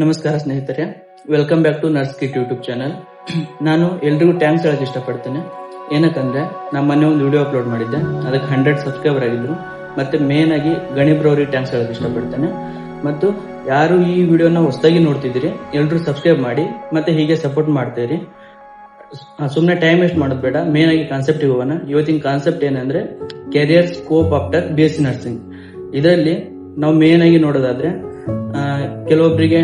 ನಮಸ್ಕಾರ ಸ್ನೇಹಿತರೆ, welcome back to nurse kit YouTube channel. ನಾನು ಎಲ್ರಿಗೂ ಥ್ಯಾಂಕ್ಸ್ ಹೇಳಕ್ ಇಷ್ಟಪಡ್ತೇನೆ. ಏನಕ್ಕಂದ್ರೆ ನಮ್ಮ ಮೊನ್ನೆ ಒಂದು ವಿಡಿಯೋ ಅಪ್ಲೋಡ್ ಮಾಡಿದ್ದೆ, ಅದಕ್ಕೆ 100 ಸಬ್ಸ್ಕ್ರೈಬರ್ ಆಗಿದ್ರು. ಮತ್ತೆ ಮೇನ್ ಆಗಿ ಗಣಿಬ್ರವ್ರಿಗೆ ಥ್ಯಾಂಕ್ಸ್ ಹೇಳಕ್ ಇಷ್ಟಪಡ್ತೇನೆ. ಮತ್ತು ಯಾರು ಈ ವಿಡಿಯೋನ ಹೊಸದಾಗಿ ನೋಡ್ತಿದ್ದೀರಿ ಎಲ್ರು ಸಬ್ಸ್ಕ್ರೈಬ್ ಮಾಡಿ ಮತ್ತೆ ಹೀಗೆ ಸಪೋರ್ಟ್ ಮಾಡ್ತೀರಿ. ಸುಮ್ಮನೆ ಟೈಮ್ ವೇಸ್ಟ್ ಮಾಡೋದು ಬೇಡ, ಮೇನ್ ಆಗಿ ಕಾನ್ಸೆಪ್ಟ್ ಹೋಗೋಣ. ಇವತ್ತಿನ ಕಾನ್ಸೆಪ್ಟ್ ಏನಂದ್ರೆ career scope after BSc nursing. ಇದರಲ್ಲಿ ನಾವು ಮೇನ್ ಆಗಿ ನೋಡೋದಾದ್ರೆ ಕೆಲವೊಬ್ಬರಿಗೆ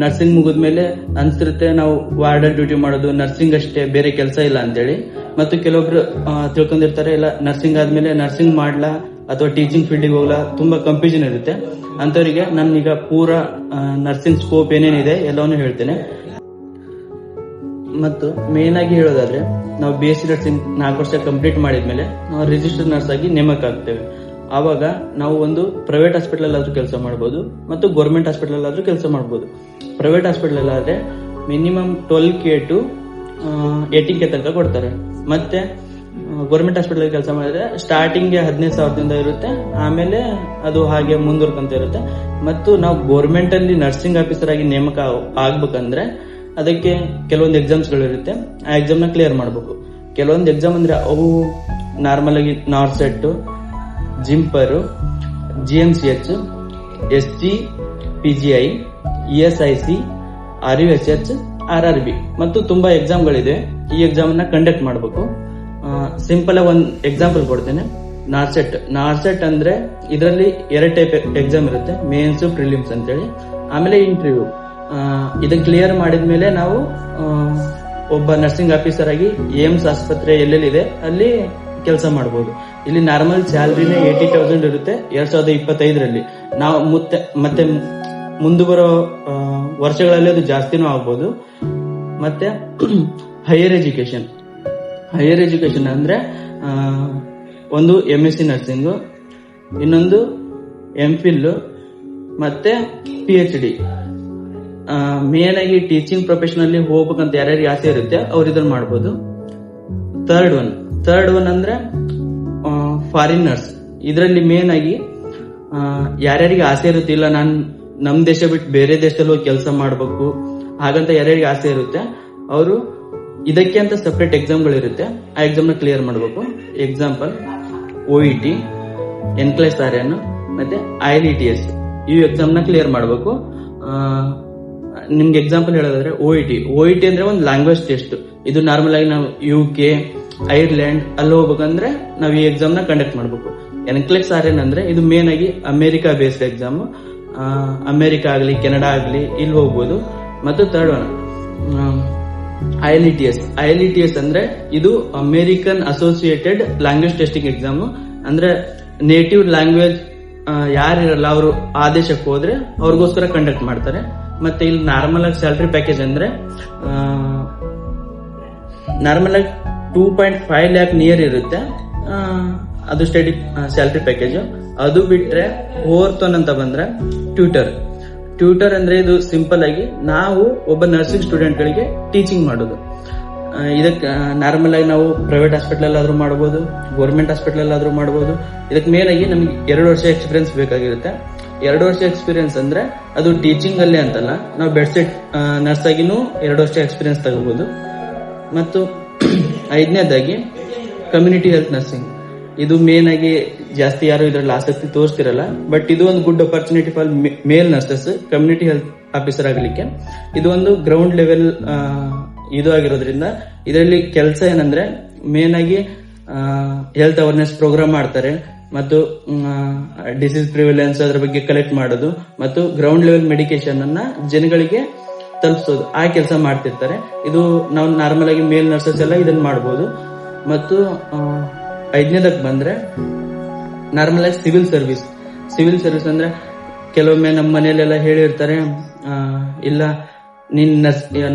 ನರ್ಸಿಂಗ್ ಮುಗಿದ್ಮೇಲೆ ಅನ್ಸಿರುತ್ತೆ ನಾವು ವಾರ್ಡರ್ ಡ್ಯೂಟಿ ಮಾಡೋದು ನರ್ಸಿಂಗ್ ಅಷ್ಟೇ, ಬೇರೆ ಕೆಲಸ ಇಲ್ಲ ಅಂತೇಳಿ. ಮತ್ತು ಕೆಲವೊಬ್ರು ತಿಳ್ಕೊಂಡಿರ್ತಾರೆ ಇಲ್ಲ ನರ್ಸಿಂಗ್ ಆದ್ಮೇಲೆ ನರ್ಸಿಂಗ್ ಮಾಡ್ಲಾ ಅಥವಾ ಟೀಚಿಂಗ್ ಫೀಲ್ಡಿಗೆ ಹೋಗ್ಲಾ, ತುಂಬಾ ಕನ್ಫ್ಯೂಷನ್ ಇರುತ್ತೆ. ಅಂತವರಿಗೆ ನಾನೀಗ ಪೂರಾ ನರ್ಸಿಂಗ್ ಸ್ಕೋಪ್ ಏನೇನಿದೆ ಎಲ್ಲವನ್ನೂ ಹೇಳ್ತೇನೆ. ಮತ್ತು ಮೇನ್ ಆಗಿ ಹೇಳೋದಾದ್ರೆ ನಾವು BSc ನರ್ಸಿಂಗ್ 4 ವರ್ಷ ಕಂಪ್ಲೀಟ್ ಮಾಡಿದ್ಮೇಲೆ ನಾವು ರಿಜಿಸ್ಟರ್ಡ್ ನರ್ಸ್ ಆಗಿ ನೇಮಕ ಆಗ್ತೇವೆ. ಆವಾಗ ನಾವು ಒಂದು ಪ್ರೈವೇಟ್ ಹಾಸ್ಪಿಟಲ್ ಆದ್ರೂ ಕೆಲಸ ಮಾಡಬಹುದು ಮತ್ತು ಗೌರ್ಮೆಂಟ್ ಹಾಸ್ಪಿಟಲ್ ಆದ್ರೂ ಕೆಲಸ ಮಾಡಬಹುದು. ಪ್ರೈವೇಟ್ ಹಾಸ್ಪಿಟಲ್ ಆದ್ರೆ ಮಿನಿಮಮ್ 12K to 18K ತನಕ ಕೊಡ್ತಾರೆ. ಮತ್ತೆ ಗೌರ್ಮೆಂಟ್ ಹಾಸ್ಪಿಟಲ್ ಕೆಲಸ ಮಾಡಿದ್ರೆ ಸ್ಟಾರ್ಟಿಂಗ್ 15,000ದಿಂದ ಇರುತ್ತೆ, ಆಮೇಲೆ ಅದು ಹಾಗೆ ಮುಂದುವರ್ಕೊಂತ ಇರುತ್ತೆ. ಮತ್ತು ನಾವು ಗೌರ್ಮೆಂಟ್ ಅಲ್ಲಿ ನರ್ಸಿಂಗ್ ಆಫೀಸರ್ ಆಗಿ ನೇಮಕ ಆಗ್ಬೇಕಂದ್ರೆ ಅದಕ್ಕೆ ಕೆಲವೊಂದು ಎಕ್ಸಾಮ್ಸ್ ಗಳು ಇರುತ್ತೆ. ಆ ಎಕ್ಸಾಮ್ ನ ಕ್ಲಿಯರ್ ಮಾಡಬೇಕು. ಕೆಲವೊಂದು ಎಕ್ಸಾಮ್ ಅಂದ್ರೆ ಅವು ನಾರ್ಮಲ್ ಆಗಿ ನಾರ್ಸೆಟ್, ಜಿಂಪರ್, GMCH, SG, PGI, ESIC, RUHH, RRB ಮತ್ತು ತುಂಬಾ ಎಕ್ಸಾಮ್ಗಳಿದೆ. ಈ ಎಕ್ಸಾಮ್ ನ ಕಂಡಕ್ಟ್ ಮಾಡಬೇಕು. ಸಿಂಪಲ್ ಆಗಿ ಒಂದು ಎಕ್ಸಾಂಪಲ್ ಕೊಡ್ತೇನೆ. ನಾರ್ಸೆಟ್ ಅಂದ್ರೆ ಇದರಲ್ಲಿ 2 ಟೈಪ್ ಎಕ್ಸಾಮ್ ಇರುತ್ತೆ, ಮೇನ್ಸ್, ಪ್ರಿಲಿಮ್ಸ್ ಅಂತೇಳಿ. ಆಮೇಲೆ ಇಂಟರ್ವ್ಯೂ. ಇದನ್ನ ಕ್ಲಿಯರ್ ಮಾಡಿದ್ಮೇಲೆ ನಾವು ಒಬ್ಬ ನರ್ಸಿಂಗ್ ಆಫೀಸರ್ ಆಗಿ ಏಮ್ಸ್ ಆಸ್ಪತ್ರೆ ಎಲ್ಲೆಲ್ಲಿದೆ ಅಲ್ಲಿ ಕೆಲಸ ಮಾಡಬಹುದು. ಇಲ್ಲಿ ನಾರ್ಮಲ್ ಸ್ಯಾಲರಿನೇ 80,000 ಇರುತ್ತೆ 2025ರಲ್ಲಿ. ನಾವು ಮತ್ತೆ ಮುಂದೆ ಬರೋ ವರ್ಷಗಳಲ್ಲಿ ಅದು ಜಾಸ್ತಿನೂ ಆಗ್ಬೋದು. ಮತ್ತೆ ಹೈಯರ್ ಎಜುಕೇಶನ್ ಅಂದ್ರೆ ಒಂದು MSc ನರ್ಸಿಂಗ್, ಇನ್ನೊಂದು MPhil ಮತ್ತೆ PhD. ಮೇನ್ ಆಗಿ ಟೀಚಿಂಗ್ ಪ್ರೊಫೆಷನ್ ಅಲ್ಲಿ ಹೋಗ್ಬೇಕಂತ ಯಾರ್ಯಾರಿಗೆ ಆಸೆ ಇರುತ್ತೆ ಅವ್ರು ಇದನ್ನ ಮಾಡ್ಬೋದು. ಥರ್ಡ್ ಒನ್ ಅಂದ್ರೆ ಫಾರಿನ್ ನರ್ಸ್. ಇದರಲ್ಲಿ ಮೇನ್ ಆಗಿ ಯಾರ್ಯಾರಿಗೆ ಆಸೆ ಇರುತ್ತೆ ಇಲ್ಲ ನಾನು ನಮ್ ದೇಶ ಬಿಟ್ಟು ಬೇರೆ ದೇಶದಲ್ಲಿ ಹೋಗಿ ಕೆಲಸ ಮಾಡ್ಬೇಕು ಹಾಗಂತ ಯಾರ್ಯಾರಿಗೆ ಆಸೆ ಇರುತ್ತೆ ಅವರು ಇದಕ್ಕೆ ಅಂತ ಸಪರೇಟ್ ಎಕ್ಸಾಮ್ಗಳಿರುತ್ತೆ. ಆ ಎಕ್ಸಾಮ್ ನ ಕ್ಲಿಯರ್ ಮಾಡಬೇಕು. ಎಕ್ಸಾಂಪಲ್ OET, NCLEX-RN ಮತ್ತೆ IELTS. ಈ ಎಕ್ಸಾಮ್ ನ ಕ್ಲಿಯರ್ ಮಾಡಬೇಕು. ನಿಮ್ಗೆ ಎಕ್ಸಾಂಪಲ್ ಹೇಳೋದಾದ್ರೆ OET ಅಂದ್ರೆ ಒಂದು ಲ್ಯಾಂಗ್ವೇಜ್ ಟೆಸ್ಟ್. ಇದು ನಾರ್ಮಲ್ ಆಗಿ ನಾವು UK, ಐರ್ಲೆಂಡ್ ಅಲ್ಲಿ ಹೋಗ್ಬೇಕಂದ್ರೆ ನಾವು ಈ ಎಕ್ಸಾಮ್ ನ ಕಂಡಕ್ಟ್ ಮಾಡಬೇಕು. NCLEX-RN ಅಂದ್ರೆ ಇದು ಮೇನ್ ಆಗಿ ಅಮೆರಿಕಾ ಬೇಸ್ಡ್ ಎಕ್ಸಾಮ್. ಅಮೆರಿಕಾ ಆಗ್ಲಿ ಕೆನಡಾ ಆಗ್ಲಿ ಇಲ್ಲಿ ಹೋಗ್ಬೋದು. ಮತ್ತು ಥರ್ಡ್ ಒನ್ IELTS ಅಂದ್ರೆ ಇದು American associated language testing exam. ಅಂದ್ರೆ ನೇಟಿವ್ ಲ್ಯಾಂಗ್ವೇಜ್ ಯಾರಿರಲ್ಲ ಅವರು ಆ ದೇಶಕ್ಕೆ ಹೋದ್ರೆ ಅವ್ರಿಗೋಸ್ಕರ ಕಂಡಕ್ಟ್ ಮಾಡ್ತಾರೆ. ಮತ್ತೆ ಇಲ್ಲಿ ನಾರ್ಮಲ್ ಆಗಿ ಸ್ಯಾಲರಿ ಪ್ಯಾಕೇಜ್ ಅಂದ್ರೆ ನಾರ್ಮಲ್ ಆಗಿ 2.5 lakh ನಿಯರ್ ಇರುತ್ತೆ. ಅದು ಸ್ಟಡಿ ಸ್ಯಾಲರಿ ಪ್ಯಾಕೇಜ್. ಅದು ಬಿಟ್ರೆ ಫೋರ್ತ್ ಒನ್ ಅಂತ ಬಂದ್ರೆ ಟ್ಯೂಟರ್ ಅಂದ್ರೆ ಇದು ಸಿಂಪಲ್ ಆಗಿ ನಾವು ಒಬ್ಬ ನರ್ಸಿಂಗ್ ಸ್ಟೂಡೆಂಟ್ ಗಳಿಗೆ ಟೀಚಿಂಗ್ ಮಾಡೋದು. ಇದಕ್ಕೆ ನಾರ್ಮಲ್ ಆಗಿ ನಾವು ಪ್ರೈವೇಟ್ ಹಾಸ್ಪಿಟಲ್ ಆದ್ರೂ ಮಾಡಬಹುದು, ಗೌರ್ಮೆಂಟ್ ಹಾಸ್ಪಿಟಲ್ ಆದ್ರೂ ಮಾಡಬಹುದು. ಇದಕ್ಕೆ ಮೇನ್ ಆಗಿ ನಮ್ಗೆ 2 ವರ್ಷ ಎಕ್ಸ್ಪೀರಿಯನ್ಸ್ ಬೇಕಾಗಿರುತ್ತೆ. 2 ವರ್ಷ ಎಕ್ಸ್ಪೀರಿಯನ್ಸ್ ಅಂದ್ರೆ ಅದು ಟೀಚಿಂಗ್ ಅಲ್ಲೇ ಅಂತಲ್ಲ, ನಾವು ಬೆಡ್ಸೆಟ್ ನರ್ಸ್ ಆಗಿನೂ 2 ವರ್ಷ ಎಕ್ಸ್ಪೀರಿಯನ್ಸ್ ತಗೋಬಹುದು. ಮತ್ತು 5ನೇದಾಗಿ ಕಮ್ಯುನಿಟಿ ಹೆಲ್ತ್ ನರ್ಸಿಂಗ್. ಇದು ಮೇನ್ ಆಗಿ ಜಾಸ್ತಿ ಯಾರು ಇದರಲ್ಲಿ ಆಸಕ್ತಿ ತೋರಿಸ್ತಿರಲ್ಲ, ಬಟ್ ಇದು ಒಂದು good opportunity for mail nurses community health officer ಆಗಲಿಕ್ಕೆ. ಇದು ಒಂದು ಗ್ರೌಂಡ್ ಲೆವೆಲ್ ಇದು ಆಗಿರೋದ್ರಿಂದ ಇದರಲ್ಲಿ ಕೆಲಸ ಏನಂದ್ರೆ ಮೇನ್ ಆಗಿ ಹೆಲ್ತ್ ಅವೇರ್ನೆಸ್ ಪ್ರೋಗ್ರಾಮ್ ಮಾಡ್ತಾರೆ ಮತ್ತು ಡಿಸೀಸ್ ಪ್ರಿವಿಲೆನ್ಸ್ ಅದ್ರ ಬಗ್ಗೆ ಕಲೆಕ್ಟ್ ಮಾಡೋದು ಮತ್ತು ಗ್ರೌಂಡ್ ಲೆವೆಲ್ ಮೆಡಿಕೇಶನ್ ಅನ್ನ ಜನಗಳಿಗೆ ತಲುಪಿಸೋದು, ಆ ಕೆಲಸ ಮಾಡ್ತಿರ್ತಾರೆ. ಇದು ನಾವು ನಾರ್ಮಲ್ ಆಗಿ ಮೇಲ್ ನರ್ಸಸ್ ಎಲ್ಲ ಇದನ್ನ ಮಾಡಬಹುದು. ಮತ್ತು 5ನೇದಕ್ಕೆ ಬಂದ್ರೆ ನಾರ್ಮಲ್ ಆಗಿ ಸಿವಿಲ್ ಸರ್ವಿಸ್ ಅಂದ್ರೆ ಕೆಲವೊಮ್ಮೆ ನಮ್ಮ ಮನೆಯಲ್ಲೆಲ್ಲ ಹೇಳಿರ್ತಾರೆ ಇಲ್ಲ ನೀನ್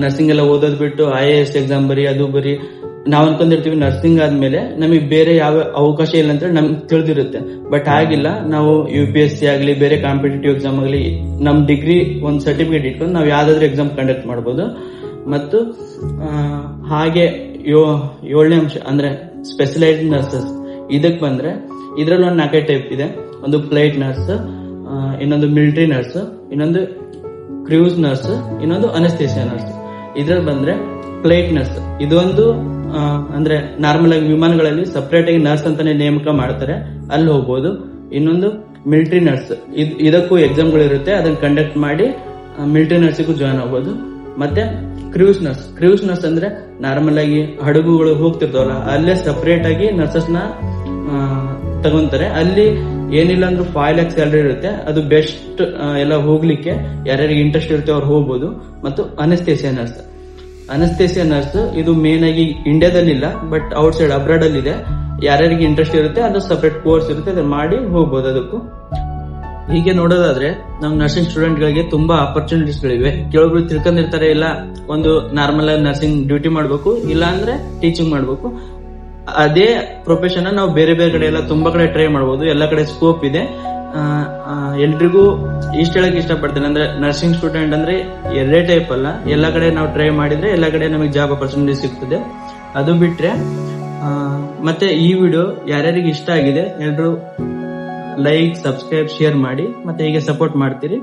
ನರ್ಸಿಂಗ್ ಎಲ್ಲ ಓದೋದ್ ಬಿಟ್ಟು IAS ಎಕ್ಸಾಮ್ ಬರಿ, ಅದು ಬರಿ. ನಾವ್ ಅನ್ಕೊಂಡಿರ್ತೀವಿ ನರ್ಸಿಂಗ್ ಆದ್ಮೇಲೆ ನಮಗೆ ಬೇರೆ ಯಾವ ಅವಕಾಶ ಇಲ್ಲ ಅಂತ ನಮ್ಗೆ ತಿಳಿದಿರುತ್ತೆ. ಬಟ್ ಹಾಗಿಲ್ಲ. ನಾವು UPSC ಆಗ್ಲಿ ಬೇರೆ ಕಾಂಪಿಟೇಟಿವ್ ಎಕ್ಸಾಮ್ ಆಗ್ಲಿ ನಮ್ ಡಿಗ್ರಿ ಒಂದ್ ಸರ್ಟಿಫಿಕೇಟ್ ಇಟ್ಕೊಂಡು ನಾವ್ ಯಾವ್ದಾದ್ರು ಎಕ್ಸಾಮ್ ಕಂಡಕ್ಟ್ ಮಾಡಬಹುದು. ಮತ್ತು ಹಾಗೆ 7ನೇ ಅಂಶ ಅಂದ್ರೆ ಸ್ಪೆಷಲೈಸ್ಡ್ ನರ್ಸಸ್. ಇದಕ್ ಬಂದ್ರೆ ಇದ್ರಲ್ಲಿ ಒಂದು 4 ಟೈಪ್ ಇದೆ. ಒಂದು ಫ್ಲೈಟ್ ನರ್ಸ್, ಇನ್ನೊಂದು ಮಿಲಿಟರಿ ನರ್ಸ್, ಇನ್ನೊಂದು ಕ್ರೂಸ್ ನರ್ಸ್, ಇನ್ನೊಂದು ಅನಸ್ತೇಸಿಯಾ ನರ್ಸ್. ಇದ್ರಲ್ಲಿ ಬಂದ್ರೆ ಫ್ಲೈಟ್ ನರ್ಸ್, ಇದೊಂದು ಅಂದ್ರೆ ನಾರ್ಮಲ್ ಆಗಿ ವಿಮಾನಗಳಲ್ಲಿ ಸಪರೇಟ್ ಆಗಿ ನರ್ಸ್ ಅಂತಾನೆ ನೇಮಕ ಮಾಡ್ತಾರೆ, ಅಲ್ಲಿ ಹೋಗ್ಬೋದು. ಇನ್ನೊಂದು ಮಿಲಿಟರಿ ನರ್ಸ್, ಇದಕ್ಕೂ ಎಕ್ಸಾಮ್ಗಳು ಇರುತ್ತೆ, ಅದನ್ನ ಕಂಡಕ್ಟ್ ಮಾಡಿ ಮಿಲಿಟರಿ ನರ್ಸಿಗೂ ಜಾಯ್ನ್ ಆಗ್ಬೋದು. ಮತ್ತೆ ಕ್ರೂಸ್ ನರ್ಸ್ ಅಂದ್ರೆ ನಾರ್ಮಲ್ ಆಗಿ ಹಡಗುಗಳು ಹೋಗ್ತಿರ್ತಾವಲ್ಲ, ಅಲ್ಲೇ ಸಪರೇಟ್ ಆಗಿ ನರ್ಸಸ್ ನ ತಗೊಂತಾರೆ. ಅಲ್ಲಿ ಏನಿಲ್ಲ ಅಂದ್ರೂ 5 lakhs ಸ್ಯಾಲರಿ ಇರುತ್ತೆ. ಅದು ಬೆಸ್ಟ್ ಎಲ್ಲ ಹೋಗ್ಲಿಕ್ಕೆ ಯಾರ್ಯಾರಿಗೆ ಇಂಟ್ರೆಸ್ಟ್ ಇರುತ್ತೆ ಅವ್ರು ಹೋಗ್ಬೋದು. ಮತ್ತು ಅನಸ್ತೇಸಿಯಾ ನರ್ಸ್ ಇದು ಮೇನ್ ಆಗಿ ಇಂಡಿಯಾದಲ್ಲಿ ಇಲ್ಲ, ಬಟ್ ಔಟ್ ಸೈಡ್ ಅಬ್ರಾಡ್ ಅಲ್ಲಿ ಇದೆ. ಯಾರ್ಯಾರಿಗೆ ಇಂಟ್ರೆಸ್ಟ್ ಇರುತ್ತೆ ಅದು ಸಪರೇಟ್ ಕೋರ್ಸ್ ಇರುತ್ತೆ, ಅದನ್ನ ಮಾಡಿ ಹೋಗ್ಬೋದು. ಅದಕ್ಕೂ ಹೀಗೆ ನೋಡೋದಾದ್ರೆ ನಮ್ ನರ್ಸಿಂಗ್ ಸ್ಟೂಡೆಂಟ್ ಗಳಿಗೆ ತುಂಬಾ ಆಪರ್ಚುನಿಟೀಸ್ ಗಳಿವೆ. ಕೆಲವೊಬ್ರು ತಿಳ್ಕೊಂಡಿರ್ತಾರೆ, ಇಲ್ಲ ಒಂದು ನಾರ್ಮಲ್ ಆಗಿ ನರ್ಸಿಂಗ್ ಡ್ಯೂಟಿ ಮಾಡ್ಬೇಕು, ಇಲ್ಲ ಅಂದ್ರೆ ಟೀಚಿಂಗ್ ಮಾಡ್ಬೇಕು. ಅದೇ ಪ್ರೊಫೆಷನ್ ನಾವು ಬೇರೆ ಬೇರೆ ಕಡೆ ಎಲ್ಲ ತುಂಬಾ ಕಡೆ ಟ್ರೈ ಮಾಡಬಹುದು, ಎಲ್ಲ ಕಡೆ ಸ್ಕೋಪ್ ಇದೆ. ಎಲ್ರಿಗೂ ಇಷ್ಟ ಹೇಳಕ್ ಇಷ್ಟಪಡ್ತೇನೆ, ಅಂದ್ರೆ ನರ್ಸಿಂಗ್ ಸ್ಟೂಡೆಂಟ್ ಅಂದ್ರೆ ಎರಡೇ ಟೈಪ್ ಅಲ್ಲ, ಎಲ್ಲ ಕಡೆ ನಾವು ಟ್ರೈ ಮಾಡಿದ್ರೆ ಎಲ್ಲ ಕಡೆ ನಮಗೆ ಜಾಬ್ ಆಪರ್ಚುನಿಟಿ ಸಿಗ್ತದೆ. ಅದು ಬಿಟ್ರೆ ಮತ್ತೆ ಈ ವಿಡಿಯೋ ಯಾರ್ಯಾರಿಗೆ ಇಷ್ಟ ಆಗಿದೆ ಎಲ್ರು ಲೈಕ್, ಸಬ್ಸ್ಕ್ರೈಬ್, ಶೇರ್ ಮಾಡಿ, ಮತ್ತೆ ಹೀಗೆ ಸಪೋರ್ಟ್ ಮಾಡ್ತೀರಿ.